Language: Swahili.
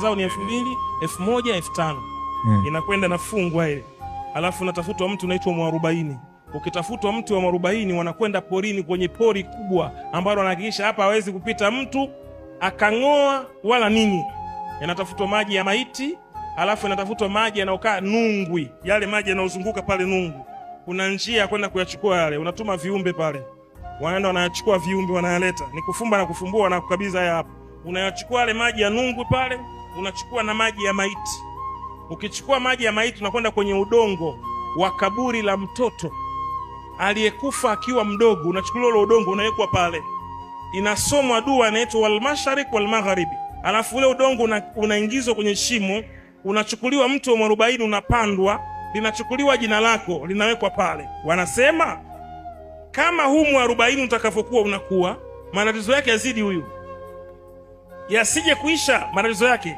zao ni 2000, 1000, 5000. Inakwenda na fungwa ile. Alafu natafutwa mtu unaitwa mwarobaini. Ukitafutwa mtu wa mwarobaini wanakwenda porini kwenye pori kubwa ambalo wanahakikisha hapa hawezi kupita mtu akang'oa wala nini. Yanatafutwa maji ya maiti, alafu yanatafutwa maji yanayokaa nungwi. Yale maji yanayozunguka pale nungu. Kuna njia ya kwenda kuyachukua yale. Unatuma viumbe pale. Wanaenda wanayachukua viumbe wanayaleta. Ni kufumba na kufumbua na kukabidha haya hapa. Unayachukua yale maji ya nungwi pale, unachukua na maji ya maiti. Ukichukua maji ya maiti unakwenda kwenye udongo wa kaburi la mtoto aliyekufa akiwa mdogo, unachukua ule udongo unawekwa pale. Inasomwa dua inaitwa wal mashariq wal magharibi. Alafu ule udongo unaingizwa kwenye shimo, unachukuliwa mtu wa mwarobaini unapandwa, linachukuliwa jina lako linawekwa pale. Wanasema kama huu mwarobaini utakavyokuwa unakuwa, matatizo yake yazidi huyu. Yasije kuisha matatizo yake.